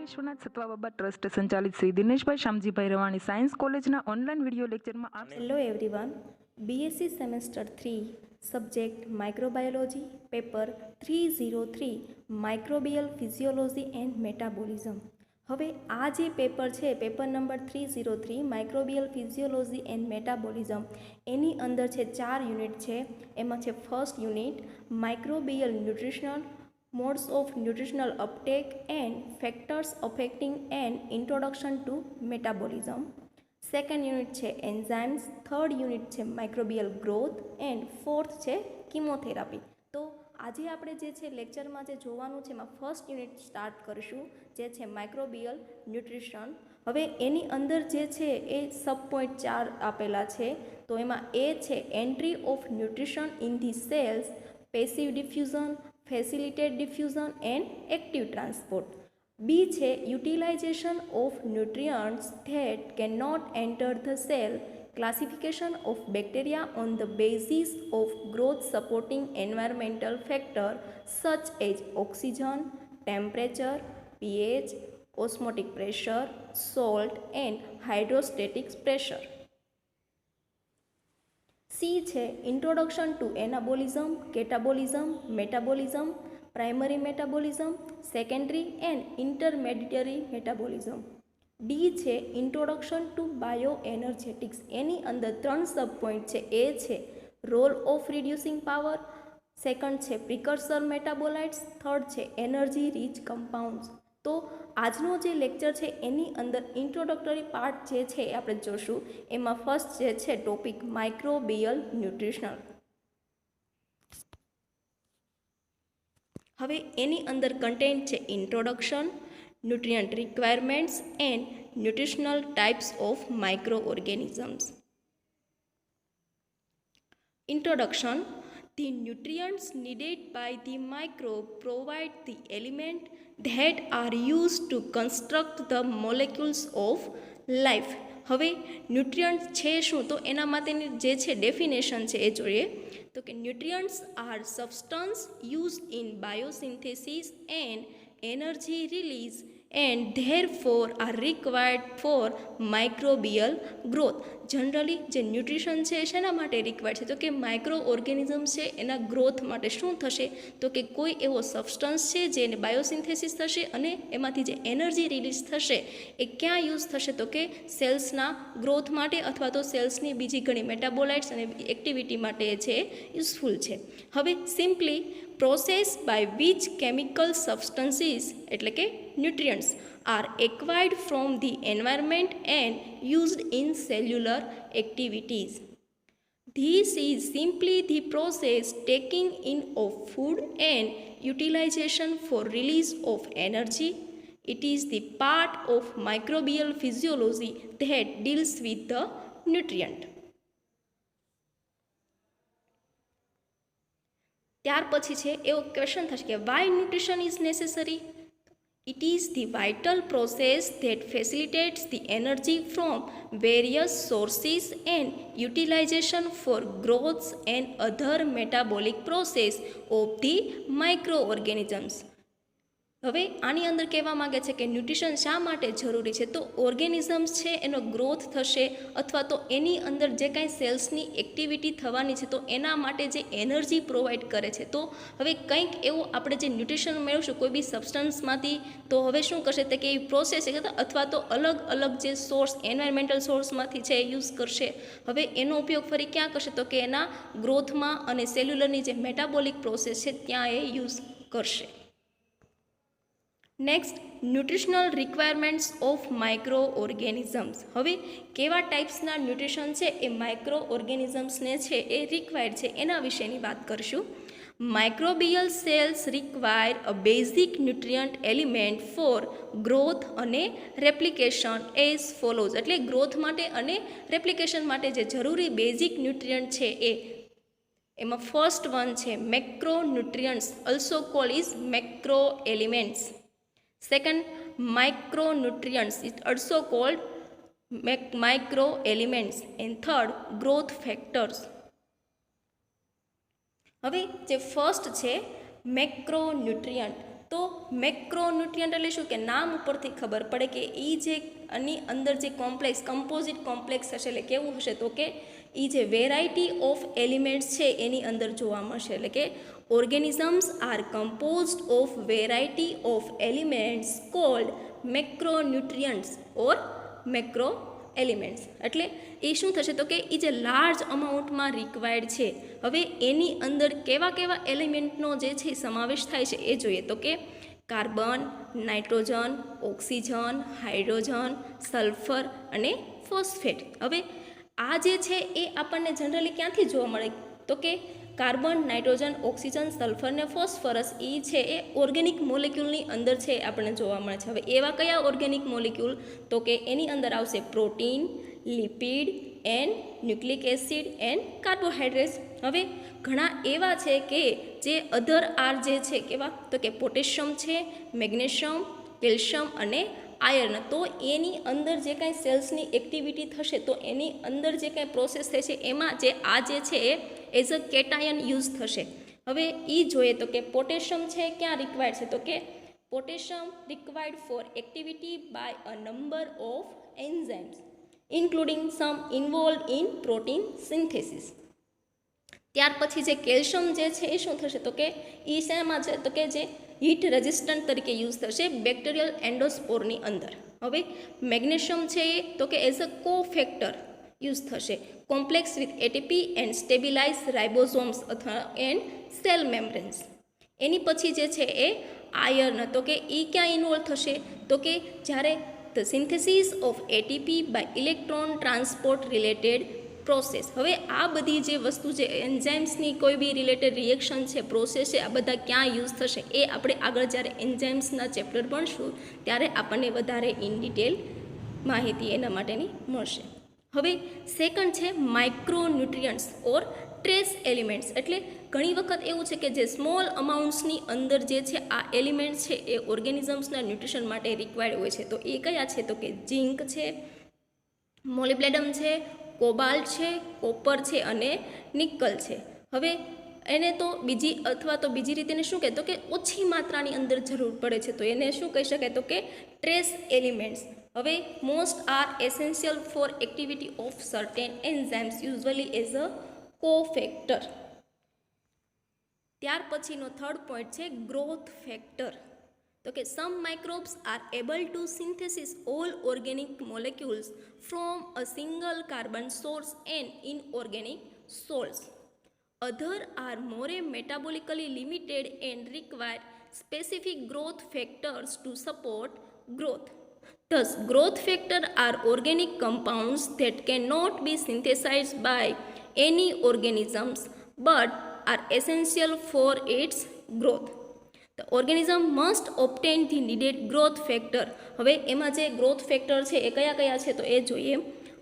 Vishwanath સત્વાબાબા trust સંચાલિત Shri Dineshbhai Shamjibhai Ravani science કોલેજના online video લેક્ચરમાં આપ Hello everyone, BSc Semester 3 Subject Microbiology Paper 303 Microbial Physiology and Metabolism. હવે આ જે પેપર છે paper number 303 microbial physiology and metabolism એની અંદર છે 4 યુનિટ છે. એમાં છે first unit microbial nutritional modes of nutritional uptake and factors affecting and introduction to metabolism. Second unit છે એન્ઝાઇમ્સ, થર્ડ યુનિટ છે માઇક્રોબિયલ ગ્રોથ એન્ડ ફોર્થ છે chemotherapy. તો આજે આપણે જે છે લેક્ચરમાં જે જોવાનું છે એમાં ફર્સ્ટ યુનિટ સ્ટાર્ટ કરીશું જે છે માઇક્રોબિયલ ન્યુટ્રિશન. હવે એની અંદર જે છે એ સબ પોઈન્ટ 4 આપેલા છે. તો એમાં એ છે entry of nutrition in the cells, passive diffusion, facilitated diffusion and active transport. B છે utilization of nutrients that can not enter the cell, classification of bacteria on the basis of growth supporting environmental factor such as oxygen, temperature, pH, osmotic pressure, salt and hydrostatic pressure. C છે introduction to anabolism, catabolism, metabolism, primary metabolism, secondary and intermediary metabolism. D છે introduction to bioenergetics. એની અંદર 3 sub point છે. એ છે role of reducing power, second છે precursor metabolites, third છે energy rich compounds. તો આજનો જે લેક્ચર છે એની અંદર ઇન્ટ્રોડક્ટરી પાર્ટ જે છે એ આપણે જોશું. એમાં ફર્સ્ટ જે છે ટોપિક માઇક્રોબિયલ ન્યુટ્રિશનલ. હવે એની અંદર કન્ટેન્ટ છે introduction, nutrient requirements and nutritional types of micro organisms. Introduction. The nutrients needed by the microbe provide the element that are used to construct the molecules of life. હવે nutrients છે શું, તો એના માટેની જે છે ડેફિનેશન છે એ જોઈએ. તો કે nutrients are substance use in biosynthesis and energy release and therefore are required for microbial growth. Generally જે ન્યુટ્રિશન છે શેના માટે રિક્વાયર્ડ છે, તો કે માઇક્રો ઓર્ગેનિઝમ છે એના ગ્રોથ માટે શું થશે, તો કે કોઈ એવો સબસ્ટન્સ છે જેને બાયોસિન્થેસિસ થશે અને એમાંથી જે એનર્જી રિલીઝ થશે એ ક્યાં યુઝ થશે, તો કે સેલ્સના ગ્રોથ માટે અથવા તો સેલ્સની બીજી ઘણી મેટાબોલાઇટ્સ અને એક્ટિવિટી માટે છે યુઝફુલ છે. હવે simply process by which chemical substances એટલે કે nutrients are acquired from the environment and used in cellular activities. This is simply the process taking in of food and utilization for release of energy. It is the part of microbial physiology that deals with the nutrient. ત્યાર પછી છે એવો question થશે કે why nutrition is necessary? It is the vital process that facilitates the energy from various sources and utilization for growth and other metabolic process of the microorganisms. હવે આની અંદર કહેવા માગે છે કે ન્યુટ્રિશન શા માટે જરૂરી છે, તો ઓર્ગેનિઝમ્સ છે એનો ગ્રોથ થશે અથવા તો એની અંદર જે કાંઈ સેલ્સની એક્ટિવિટી થવાની છે તો એના માટે જે એનર્જી પ્રોવાઈડ કરે છે. તો હવે કંઈક એવું આપણે જે ન્યુટ્રિશન મેળવશું કોઈ બી સબસ્ટન્સમાંથી, તો હવે શું કરશે તે કે એ પ્રોસેસ છે અથવા તો અલગ અલગ જે સોર્સ એન્વાયરમેન્ટલ સોર્સમાંથી છે એ યુઝ કરશે. હવે એનો ઉપયોગ ફરી ક્યાં કરશે, તો કે એના ગ્રોથમાં અને સેલ્યુલરની જે મેટાબોલિક પ્રોસેસ છે ત્યાં એ યુઝ કરશે. Next nutritional requirements of micro organisms. હવે કેવા ટાઈપ્સના ન્યુટ્રિશન છે એ માઇક્રો ઓર્ગેનિઝમ્સને છે એ રિક્વાયર્ડ છે એના વિશેની વાત કરીશું. Microbial cells require a basic nutrient element for growth અને રેપ્લિકેશન એઝ ફોલોઝ. એટલે ગ્રોથ માટે અને રેપ્લિકેશન માટે જે જરૂરી બેઝિક ન્યુટ્રિયન્ટ છે એમાં ફર્સ્ટ વન છે macro nutrients also call is macro elements. Second, micronutrients is also called micro elements. And third, growth factors. હવે જે ફર્સ્ટ છે મેક્રોન્યુટ્રિયન્ટ, તો મેક્રોન્યુટ્રિયન્ટ એટલે શું કે નામ ઉપરથી ખબર પડે કે એ જે આની અંદર જે કોમ્પ્લેક્સ કમ્પોઝિટ કોમ્પ્લેક્સ હશે એટલે કેવું હશે તો કે એ જે વેરાયટી ઓફ એલિમેન્ટ્સ છે એની અંદર જોવા મળશે એટલે કે organisms are composed of variety of elements called macronutrients or macro elements એટલે એ શું થશે તો કે એ જે લાર્જ અમાઉન્ટમાં રિક્વાયર્ડ છે હવે એની અંદર કેવા કેવા એલિમેન્ટનો જે છે સમાવેશ થાય છે એ જોઈએ તો કે carbon nitrogen oxygen hydrogen sulphur અને ફોસ્ફેટ હવે આ જે છે એ આપણને જનરલી ક્યાંથી જોવા મળે તો કે કાર્બન નાઇટ્રોજન ઓક્સિજન સલ્ફર ને ફોસ્ફરસ એ છે એ ઓર્ગેનિક મોલિક્યુલની અંદર છે આપણને જોવા મળે છે હવે એવા કયા ઓર્ગેનિક મોલિક્યુલ તો કે એની અંદર આવશે protein lipid and nucleic acid and carbohydrates હવે ઘણા એવા છે કે જે અધર આર જે છે કેવા તો કે પોટેશિયમ છે મેગ્નેશિયમ કેલ્શિયમ અને આયર્ન તો એની અંદર જે કાંઈ સેલ્સની એક્ટિવિટી થશે તો એની અંદર જે કાંઈ પ્રોસેસ થશે એમાં જે આ જે છે એ એઝ અ કેટાયન યુઝ થશે હવે એ જોઈએ તો કે પોટેશિયમ છે ક્યાં રિક્વાયર્ડ છે તો કે potassium required for activity by a number of enzymes including some involved in protein synthesis ત્યાર પછી જે કેલ્શિયમ જે છે એ શું થશે તો કે એ શેમાં છે તો કે જે હીટ રેઝિસ્ટન્ટ તરીકે યુઝ થશે બેક્ટેરિયલ એન્ડોસ્પોરની અંદર હવે મેગ્નેશિયમ છે એ તો કે એઝ અ કોફેક્ટર યુઝ થશે complex with ATP and stabilize ribosomes અથવા એન્ડ સેલ મેમ્બ્રેન્સ એની પછી જે છે એ આયર્ન તો કે એ ક્યાં ઇન્વોલ્વ થશે તો કે જ્યારે the synthesis of ATP by electron transport related process હવે આ બધી જે વસ્તુ જે એન્ઝાઇમ્સની કોઈ બી રિલેટેડ રિએક્શન છે પ્રોસેસ છે આ બધા ક્યાં યુઝ થશે એ આપણે આગળ જ્યારે એન્ઝાઇમ્સના ચેપ્ટર ભણશું ત્યારે આપણને વધારે ઇન ડિટેલ માહિતી એના માટેની મળશે હવે સેકન્ડ છે માઇક્રોન્યુટ્રિયન્ટ્સ ઓર ટ્રેસ એલિમેન્ટ્સ એટલે ઘણી વખત એવું છે કે જે સ્મોલ અમાઉન્ટ્સની અંદર જે છે આ એલિમેન્ટ છે એ ઓર્ગેનિઝમ્સના ન્યુટ્રિશન માટે રિક્વાયર્ડ હોય છે તો એ કયા છે તો કે ઝિંક છે મોલિબ્લેડમ છે કોબાલ્ટ છે કોપર છે અને નિકલ છે હવે એને તો બીજી અથવા તો બીજી રીતે શું કહે તો કે ઓછી માત્રાની અંદર જરૂર પડે છે તો એને શું કહી શકાય તો કે ટ્રેસ એલિમેન્ટ્સ હવે most are essential for activity of certain enzymes usually as a cofactor ત્યાર પછીનો થર્ડ પોઈન્ટ છે ગ્રોથ ફેક્ટર તો કે some microbes are able to synthesis all organic molecules from a single carbon source and inorganic source other are more metabolically limited and require specific growth factors to support growth. Thus, growth factors are organic compounds that cannot be synthesized by any organisms but are essential for its growth. The organism must obtain the needed growth factor. હવે એમાં જે growth factor છે એ કયા કયા છે તો એ જોઈએ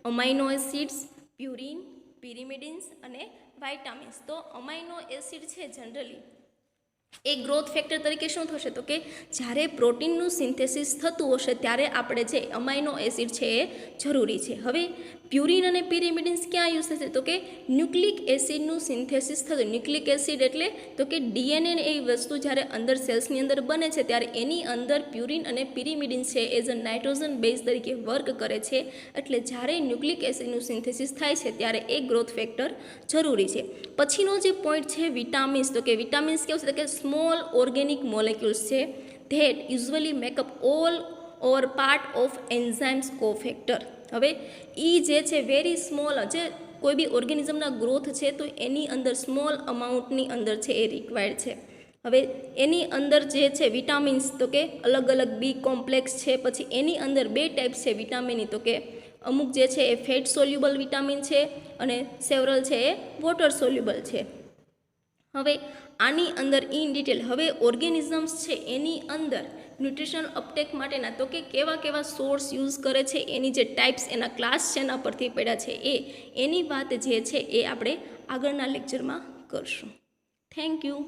amino acids purine પિરિમિડિન્સ અને વાઇટામિન્સ તો અમાઇનો એસિડ છે જનરલી એ ગ્રોથ ફેક્ટર તરીકે શું થશે તો કે જ્યારે પ્રોટીનનું સિન્થેસિસ થતું હશે ત્યારે આપણે જે અમાઇનો એસિડ છે એ જરૂરી છે હવે પ્યુરિન અને પિરિમિડિન્સ ક્યાં યુઝ થશે તો કે ન્યુક્લિક એસિડનું સિન્થેસિસ થતું ન્યુક્લિક એસિડ એટલે તો કે ડીએનએ એ વસ્તુ જ્યારે અંદર સેલ્સની અંદર બને છે ત્યારે એની અંદર પ્યુરિન અને પિરિમિડિન્સ છે એઝ અ નાઇટ્રોજન બેઝ તરીકે વર્ક કરે છે એટલે જ્યારે ન્યુક્લિક એસિડનું સિન્થેસિસ થાય છે ત્યારે એ ગ્રોથ ફેક્ટર જરૂરી છે પછીનો જે પોઈન્ટ છે વિટામિન્સ તો કે વિટામિન્સ કેવું છે તો કે સ્મોલ ઓર્ગેનિક મોલેક્યુલ્સ છે that usually makeup all or part of enzymes cofactor હવે એ જે છે વેરી સ્મોલ જે કોઈ બી ઓર્ગેનિઝમના ગ્રોથ છે તો એની અંદર સ્મોલ અમાઉન્ટની અંદર છે એ રિક્વાયર્ડ છે હવે એની અંદર જે છે વિટામિન્સ તો કે અલગ અલગ બી કોમ્પ્લેક્સ છે પછી એની અંદર બે ટાઈપ્સ છે વિટામિનની તો કે અમુક જે છે એ ફેટ સોલ્યુબલ વિટામિન છે અને સેવરલ છે એ વોટર સોલ્યુબલ છે હવે આની અંદર ઇન ડિટેલ હવે ઓર્ગેનિઝમ્સ છે એની અંદર ન્યુટ્રિશનલ અપટેક માટેના તો કે કેવા કેવા સોર્સ યુઝ કરે છે એની જે ટાઈપ્સ એના ક્લાસ છે એના પરથી પડ્યા છે એની વાત જે છે એ આપણે આગળના લેક્ચરમાં કરશું થેન્ક યુ